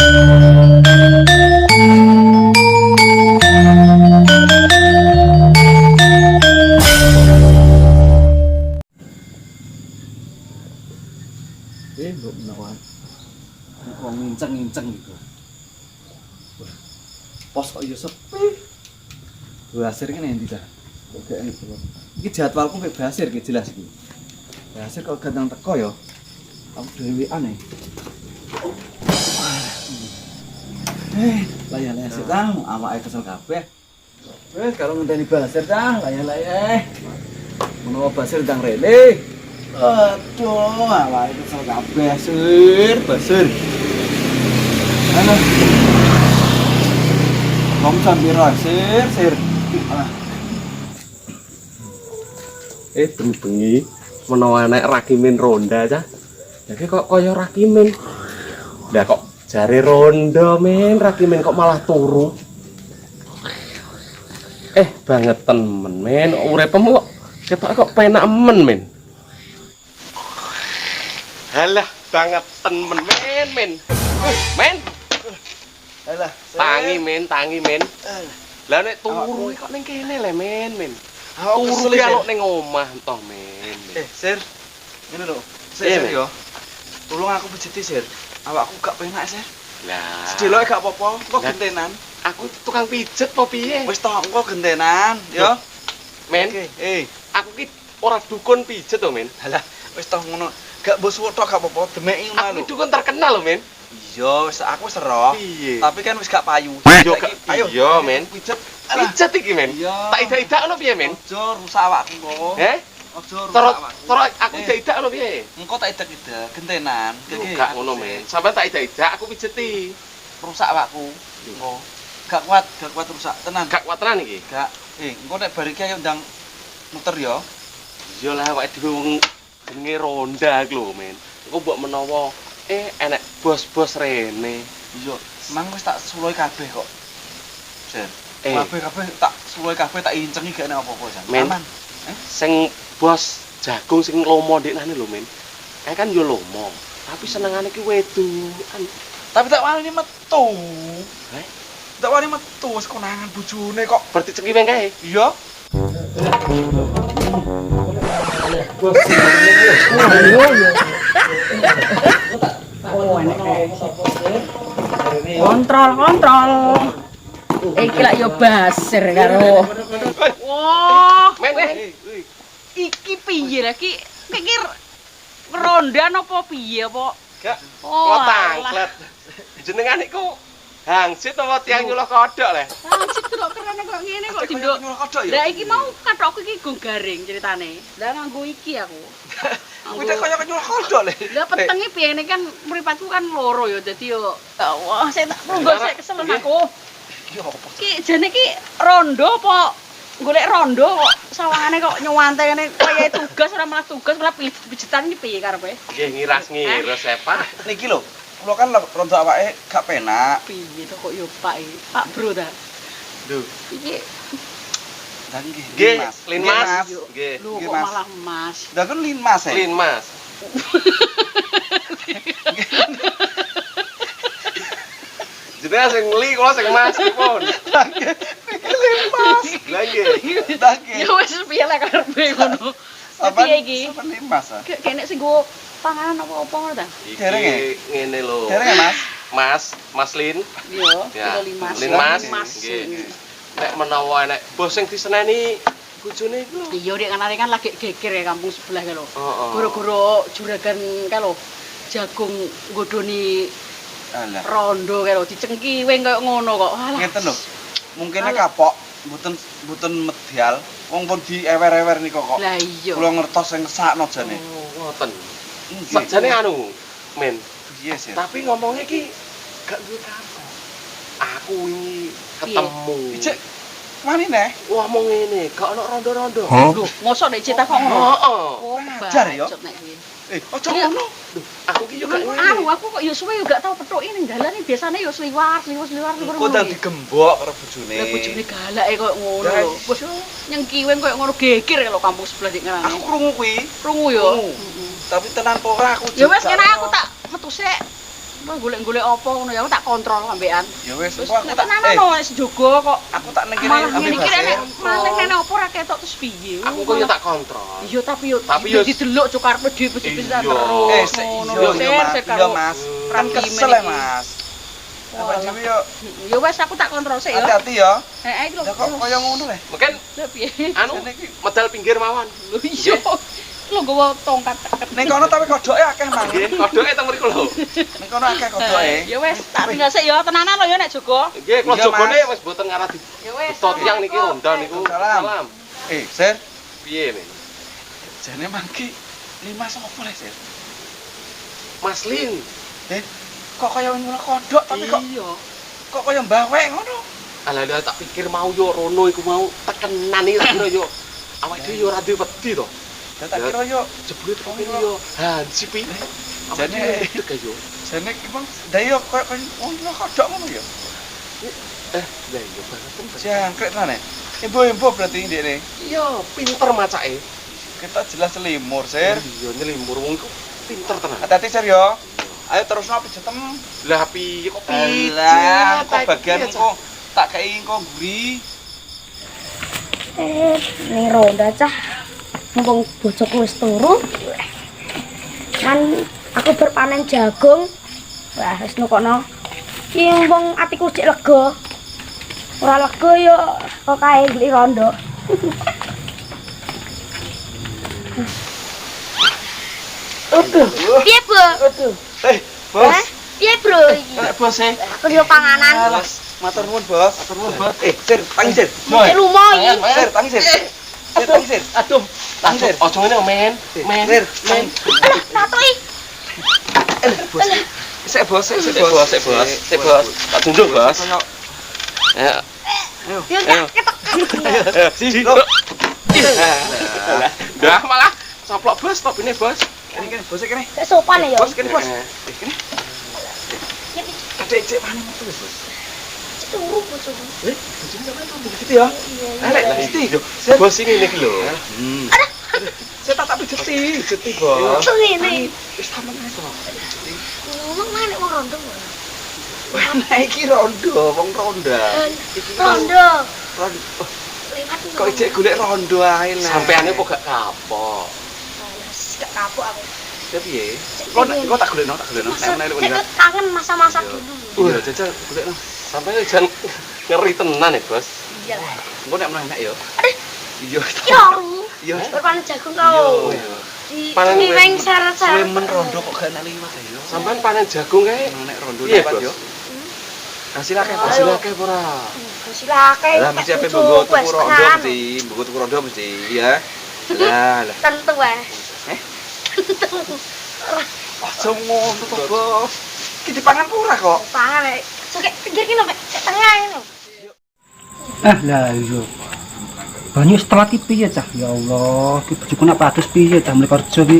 Mbok menawa kok nginceng-nginceng gitu. Pos kok ya sepi. Basir ki endi ta? Kok gak endi to. Iki jadwalku mek Basir ki jelas iki. Basir kok ganteng teko ya. Aku dhewean e. Layan-layan sik ta, awake kesel kabeh. Wis karo ngenteni Basir ta, layan-layan. Menawa Basir ndang rene. Aduh, awake kesel kabeh, Basir. Halo. Ngomong piro, Sir. Bengi menawa nek Rakimin ronda cah. Jadi kok kaya Rakimin. Lah kok jare ronda men, Rakimin kok malah turu. Bangetan men, uripmu ketok kok penak men. Halah, bangetan men. Men. Halah, tangi men. Lah nek turu kok ning kene le men. Aku turu ki alok ning omah toh men. Sir. Ngene lho. Sir yo. Tolong aku pijeti, Sir. Awakku gak penak, Sir. Lah, sedeloke gak apa-apa, engko gentenan. Aku tukang pijet po piye? Wis to, engko gentenan, yo. Men. Aku ki ora dukun pijet to, men. Halah, wis to ngono. Gak mbok suwuk tok gak apa-apa, demeki ngono lho. Aku dukun terkenal lho, men. Iya, wis aku wis ero. Tapi kan wis gak payu. Ayo. Iya, men. Pijet. Pijet iki, men. Tak ida-ida ngono piye, men? Aja rusak awakku kok. Aja rusak awakku. Terus aku ida-ida ngono piye? Engko tak ida-ida gentenan. Gak ngono, men. Sampai tak ida-ida aku pijeti. Rusak awakku. Engko. Gak kuat rusak. Tenan. Gak kuat tenan iki. Gak. Engko nek bar iki ayo ndang muter ya. Iya lah awake dhewe wong jenenge ronda iki lho, men. Engko mbok menawa enek bos-bos rene. Iya, mang wis tak sulohi kabeh kok. Sir. Kabeh tak sulohi kabeh tak incengi gak enek apa-apa, Jan. Aman. Sing bos jagung sing lomo ndekne lho, men. Kan yo lomo, tapi senengane ki wedokan. Tapi tak wani metu. Tak wani metu wis konangan bojone kok. Berarti cengki weng kae. Iya. Bos. Kontrol. Iki lak yo Basir karo. Wah, iki piye lah ki? Pikir ronda napa piye apa? Gak. Oh, tangklet. Jenengan iku hangsit apa tiang nyuluh kodhok le? Hangsit kok keren kok ngene kok dinduk. Lah iki mau kathokku iki go garing ceritane. Lah nganggo iki aku. Kuwi tak kaya nyuluh kodhok le. Lah petenge biyen kan mripatku kan loro ya dadi yo wah sik tak monggo sik keselen aku. Iki opo? Ki jane ki rondo apa golek rondo kok sawangane kok nyuwante ngene kaya tugas ora malah tugas malah pijetan iki piye karepe? Nggih ngiras-ngiras Pak. Niki lho, kula kan rondo awake gak penak. Piye to kok yo Pak iki? Pak Bro ta. Lho, Iki nggih, Linmas. Nggih. Lho kok malah Mas. Lah kan Linmas e. Linmas. Jenenge sing li kula sing Mas pun. Linmas. Lah nggih. Ya wis piye lah karepe ngono. Apa iki? Apa Linmas? Kene sing go panganan apa-apa ngono ta? Iki ngene lho. Dereng Mas? Mas Lin. Iya, Linmas. Nggih. Nek menawa enek bos sing diseneni bojone iku lho. Iya, nek kanane kan lagi geger ya kampung sebelah kae lho. Heeh. Goro-goro juragan kae lho. Jagung nggodoni rondo kae lho dicengki weng kaya ngono kok. Alah. Ngeten lho. Mungkine kapok, mboten medial. Wong pun diewer-ewer nika kok. Lah iya. Kula ngertos sing ngesakno jane. Oh, ngoten. Sakjane anu, men. Iya sih. Tapi ngomongnya ki gak duwe kapok. Aku wingi ketemu. Ijek wani neh. Ngomong ngene, gak ono rondo-rondo. Lho, mosok nek cita kok ngono? Heeh. Oh, Ajar ya. bacot nek kuwi. Aja ngono. Aku ki yo gak Anu, aku kok yo suwe yo gak tau pethuki ning dalan iki biasane yo sliwar Kok dadi gembok karo bojone. Lah bojone galake koyo ngono lho. Bos nyengki weng koyo ngono geger lho kampung sebelah dik ngarane. Aku krungu kuwi. Krungu yo. Tapi tenan ora aku. Ya wis ngene aku tak metu sik. Wah golek-golek apa ngono ya aku tak kontrol ambekan. Ya wis, Wis engko aku nek tak tenanan no wis jogo kok. aku tak ning kene Malah ambil ngene iki basir. nek malah kene apa ora ketok terus piye. Aku kok ya tak kontrol. Iya tapi yo Tapi yo- didelok cuk karepe dhewe Iya. bisa terus. Iya, Ngono, iya, Sir, Mas. Sir, Iya, karo Mas. Kan Rakimen kesel ya, iki. Mas. Apa Walah. dhewe yo Ya wes aku tak kontrol sik ya. hati-hati ya. Heeh iki lho. Lah kok koyo ngono le. Mungkin Lho piye? anu Jane iki medal pinggir mawon. Lho iya. Lho nggawa tongkat. ning kono tapi kodoke akeh, Mang. Nggih, kodoke teng mriku lho. Ning kono akeh kodoke. Ya wes tak tinggal sik ya tenanan lho ya nek jogo. Nggih, kula Iya, jogone Mas. wis mboten ngarah di Ya wes. betot yang niki ronda niku. Salam. Sir, Piye, Men? jane mangki 5 sapa le, Sir? Mas Lin. Kok kaya ngono kodok tapi kok Iya. kaya mbawek ngono. Alah tak pikir mau yo rono iku mau tekenan iki rono yo. Awake dhewe yo ora duwe wedi to. Lah tak kira yo Jebule teko kene yo hansip iki. Awake Jane- dhewe deg yo. jane iki Bang, dai yo kaya ngono kodok ngono yo. Lah iya banget. Jangkrik tenan. Imbo-imbo berarti ndekne. Iya, pinter macake. Kita jelas selimur, Sir. Iya nyelimur wong iku pinter tenan. Hati-hati, Sir yo. Ayo terus no pijetem. Lah piye kok Alah, kok pijet? bagian kok tak kei engko guri. Ning ronda cah mumpung bojoku wis turu kan aku berpanen jagung wah wis nukono iki mumpung atiku cek lega ora lega yo kok kae beli rondo piye Bu Eh, Bos. piye Bro iki Nek bos e. aku yo panganan Alas, matur nuwun, Bos. Matur nuwun, Bos. Sir, tangi, Sir. cek lumo iki Sir, tangi, Sir. Sir, tangi, Sir. Aduh, Tangi, Sir. ojo ngene men. Men. Sir, men. alah natoi Bos. Sik, Bos, sik, Sik bos, sik bos. Sik bos. Tak tunjuk, Bos. Koyo Ya. yo tak ketok siji. Dah malah soplok bos, topine bos. Kene, Bos kene. Gak sopan ya Bos kene, Bos. Eh. Kene. Ada cek mana metu, Bos. turu bojoku Bojone sampean tuh gitu ya. Elek lah iki yo. Sir, Bos ini nih lho. saya tak pijeti, pijeti, Bos. tuh ngene Wis tamen ae to. ngomong mana wong rondo Nah, iki rondo, wong ronda. rondo Rondo. Oh, lewat kok ijek golek rondo ae lah. Sampeane kok gak kapok. gak kapok aku Ya piye? Kok tak golekno, tak golekno. Nek menawa Saya tuh kangen masa-masa dulu Iya, jajal golekno. Sampai jan ngeri tenan ya, Bos. iya lah Engko nek menawa ya. aduh Iya. ya aku Iya. berpanen jagung kau Iya. di Panen weng syarat-syarat Slemen rondo kok gak enak liwat ya. Sampean panen jagung kae. Nek rondo Iya, liwat Bos. yo. Hasil akeh, Bos. Hasil akeh ora. silakan Lah mesti ape mbok tuku rondo mesti, mbok tuku rondo mesti ya. Lah, lah. tentu weh Eh? Aja ngono to, Bos. Iki dipangan ora kok. pangan suka pinggir kini sampai tengah ini Lah iya. Banyu setelah ki piye cah? Ya Allah, ki bojoku nak patus piye cah mulai kerja ki.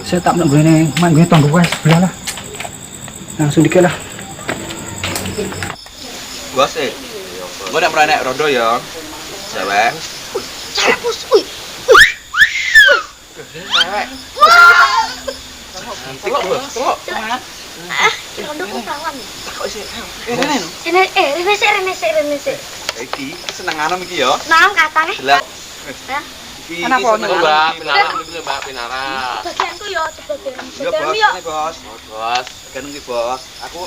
Saya tak menggone manggone tonggo wae sebelah lah. Langsung dikit lah. Bos Engko nek menawa nek rondo ya. Cewek. cewek bos wih Cewek. Telok, Bos. Telok. rondo kok perawan Takok sih. Rene no. Rene sik Iki senenganem iki ya. nam katanya Jelas. ya Iki Kenapa, senenganem Mbak iki. Pinara, iki Mbak Pinara. bagianku yo sebagian Iya, Bos. yo Ini, Bos. Bos. Kan iki, Bos. Aku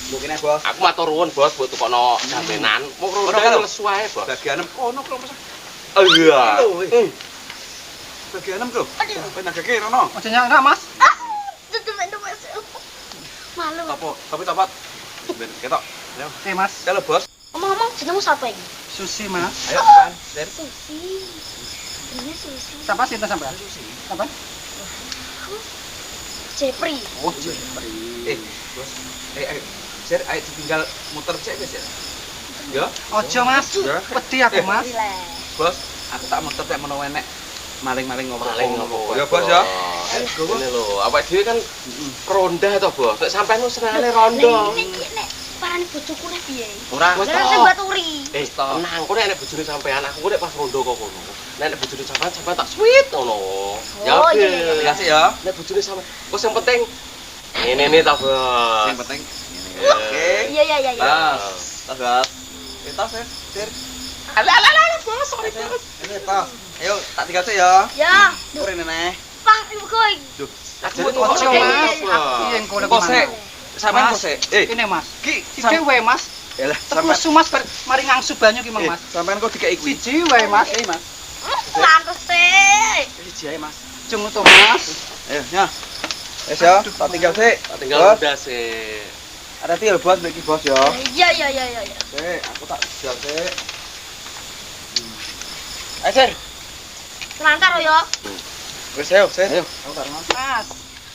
mbok kene, Bos. Aku matur nuwun, Bos, buat tukono jaminan. Mau Ora, rondo Bos. lesu wae, Bos. Bagian kono kok Bos. Iya. Bagian kok. Penagake rono. Aja nyangka, Mas. tutup malu Apa? Tapi tapat. Ben ketok. Ayo. Eh, Mas. Halo, Bos. ngomong-ngomong jenengmu siapa ini Susi, Mas. Ayo, pan. Der. Susi ini Susi Siapa sih itu sampean? Siapa? Jepri Oh, Bos. Ayo. Ser, ayo ditinggal muter cek wis ya. Ya, Ojo, Mas. Ya. Wedi aku, Mas. Bos. Aku tak muter cek menawa enek maling-maling ngopo. Maling ngopo. Ya, Bos ya. Ini lho, awake dhewe kan ronda to, Bos. Nek sampean wis senengane rondo. nek parane bojoku nek piye Ora. Wes Jangan toh. sing baturi Tenang, kok nek bojone sampean, aku kok nek pas rondo kok ngono. Nek bojone sampean, sampean tak sweet ngono. Oh, iya, Ya sih ya. Nek bojone sampean, kok sing penting Ini nih toh, Bos. Yang penting. Oke. Iya iya iya. Tas, Bos. Tas ya, Sir. Alah, Bos, sorry, Bos. Ini tas. Ayo, tak tinggal sih ya. Ya. Kurang nenek. Pak, ibu kowe. Duh, Aku jadi ojo, kok Mas. Aku yang kau lagi Kok sih? mana? Sampean Mas. kok sih? Ini mas. Ki, Siji wae mas. Yalah, Terus nesu mas mari ngangsu banyu ki Mang Mas. Sampean kok dikek kuwi. Siji wae mas. Mas. Lantes sih. Siji ae, Mas. Cung to mas. Ayo, nya. Wes ya, tak tinggal sih. Tak tinggal Bos. udah sih. Ada til bos bagi bos ya. Iya iya iya iya. Sik, aku tak tinggal sih. Ayo, Sir. Lantar yo. Wes ayo, Sir. Ayo, aku tak mas. Mas.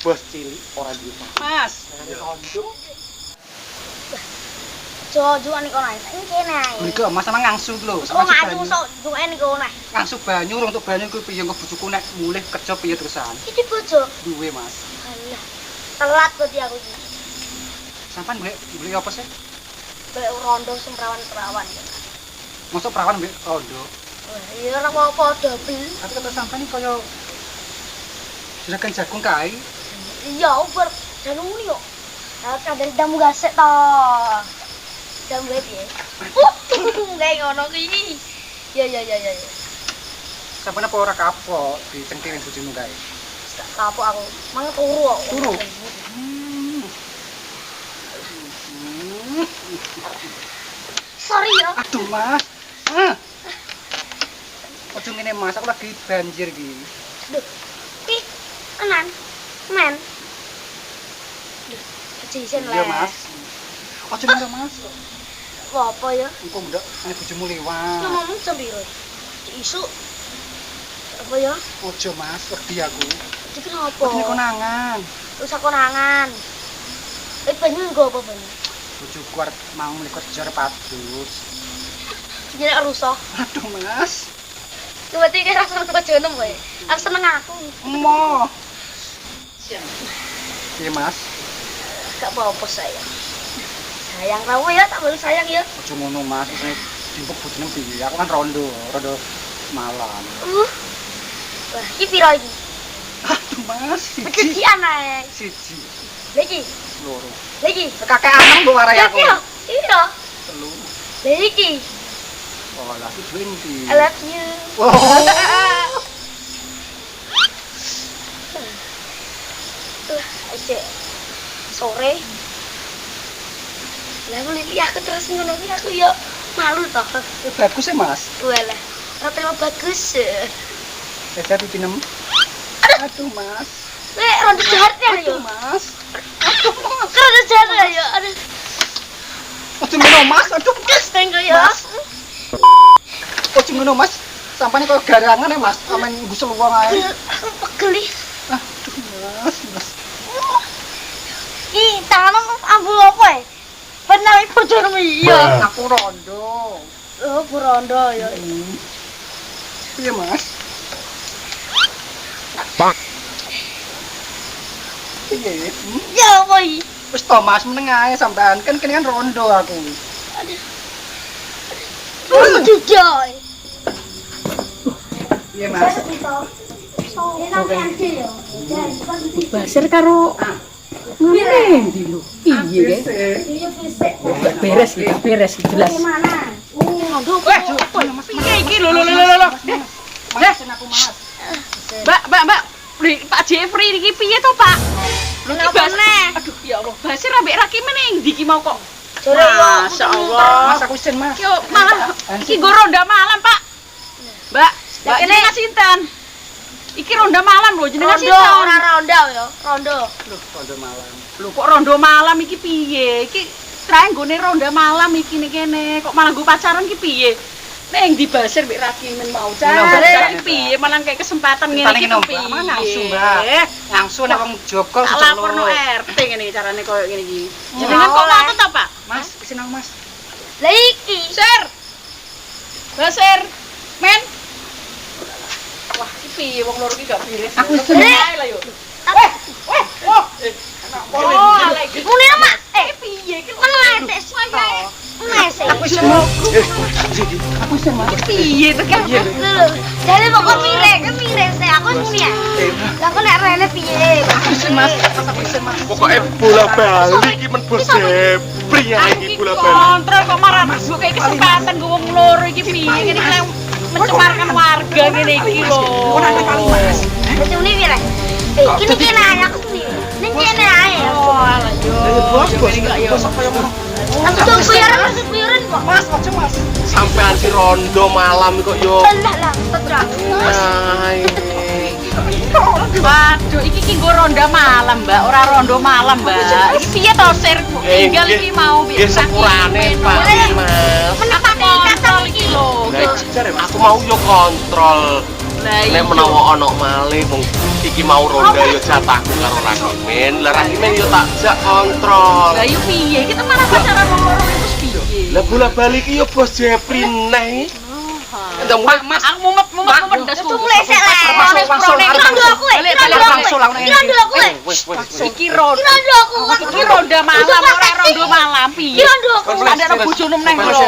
Bos cilik ora duwe. Mas. Jojo nih kono ini kene ae. Mriko mas sama ngangsu lho. Kok ngadu sok duwe nih kono. Ngangsu banyu urung untuk banyu kuwi piye kok bojoku nek mulih kerja piye terusan. Iki bojo. Duwe mas. Alah. Telat kok dia aku iki. Sampan beli apa sih? Bek rondo semprawan-perawan. Masuk perawan mbek rondo. Iya ora apa-apa dobel. Tapi kata sampan iki kaya juragan jagung kae. Iya, uber jagung muni kok. Lah kadang damu gasek to. Damu piye? Kayak ngono kuwi. Ya ya ya ya. Sampan apa ora kapok dicengkirin bojomu kae. Gak kapok aku. Mang turu kok. Turu? Sorry ya. Aduh mas. Ah. Ojo ngene mas, aku lagi banjir iki. Duh. Ih, anan. Men. Duh, kejisen Iya lah. mas. Ojo ngene mas. Apa ya? Engko ndak nek bojomu liwat. Ngomong sembiro. Isu. Apa ya? Ojo mas, wedi aku. Iki kenapa? Ojo nek konangan. Usah konangan. Banyu nggo apa banyu? Bojoku arep mau mlih kerja arep padus. Jadi rusak. Aduh mas. Berarti kayak rasa kejonem kowe. Aku seneng aku. Mo. Iya mas. Gak apa-apa sayang. Sayang kamu ya, tak boleh sayang ya. Ojo ngono mas, nek timpuk bojone piye? Aku kan rondo malam. Wah, iki piro iki? Aduh mas, siji. Kecian ae. Siji. Lagi, Loro. lagi. Kakek anak mbok warai aku. Piro? Piro? Telu. Lagi. Oh, lah aku 20. I love you. Oh. Aja sore. Lah aku lihat aku terus ngono iki aku ya malu toh. Bagus ya mas. Walah, rata bagus. Saya pipinem. Aduh mas. Nek ronde jahat ya yo. Aduh mas. Ronde jahat ya. Aduh, Ojo ngono mas. Aduh kes tenggo ya. Ojo ngono mas. Sampane kok garangan ya mas. Amen gusel wong ae. Aku pegel. Aduh mas. Ih, tanganmu ambu apa ya? Benar iku bojone iya. Aku rondo. Oh, burondo ya. Iya mas. Iya ya. Ya apa iki? Wis to mas meneng ae sampean kan kene kan rondo aku. Oh, jujoy. Iya mas. Basir karo ngene ndi lho. Iya beres kita beres jelas. Gimana? Aduh, piye iki lho. Mas aku mas. Mbak. Pak Jeffrey iki piye to, Pak? Lho iki Kenapa neh? Aduh, ya Allah, Basir ambek Raki meneh ndi iki mau kok. Jare yo. Masyaallah. Mas aku isin mas. Yo malah iki nggo ronda malam, Pak. Mbak kene- jenengan sinten? Iki ronda malam lho, jenengan Rondo sinten? ora ronda ya, rondo. Loh, rondo malam. Lho kok ronda malam iki piye? Iki trae nggone ronda malam iki nek kene. Kok malah nggo pacaran iki piye? Ning di Basir mbek Raki men mau Nambah jare carane, piye malah kayak kesempatan ngene Tane iki ngene, piye? Mbak. Ngangsu, Mbak. Ngangsu nek wong jogol Tak laporno RT ngene carane koyo ngene iki. Jenengan kok Oleh. ngoten ta, Pak? Mas, isin aku mas. Lah iki. Sir. Basir. Men. Wah, iki piye wong loro iki gak beres. Aku seneng ae lah yo. Oh, lagi. Muni mak. Piye iki Kan ngetes. Ngetes. Aku sih Mas. Piye to kan? Lho, jadi pokok mire sih aku muni ya. Lah kok nek rene piye? Pokoknya bola balik iki men bos Jepri ya iki bola balik. Kontrol kok marah masuk kayak kesempatan gue wong loro iki piye ngene iki mencemarkan warga ngene iki lho. Dadi muni mire. Kini kene aku sih. Ning kene ae. Oh, alah yo. Aku kuyuran kok. Mas, aja Mas. Sampean si rondo malam kok yo. Lah lah, tetra. Waduh, iki nggo ronda malam, Mbak. Ora rondo malam, Mbak. Iki piye to sir tinggal iki mau Nggih sepurane Pak Mas. Menepati kata iki lho. Aku mau yo kontrol. Nek menawa ana malih wong iki mau ronda yo jatahku karo Rakimin. Lah Rakimin yo tak jak kontrol. Lah yo piye? Kita malah pacaran wong loro itu piye? Lah bola balik iki yo bos Jepri neh. Pak Mas, aku mumet ndas Itu mulai sik le. Langsung. Kira dulu aku. Iki ronda. Kira dulu aku. Iki ronda malam, ora ronda malam piye? Kira dulu aku. Ada ana bojone meneh lho.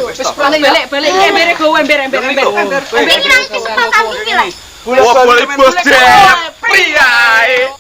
Wis Balik embere gowo ember. Ini nanti kesempatan iki lah. bola balik bos Jepri ae.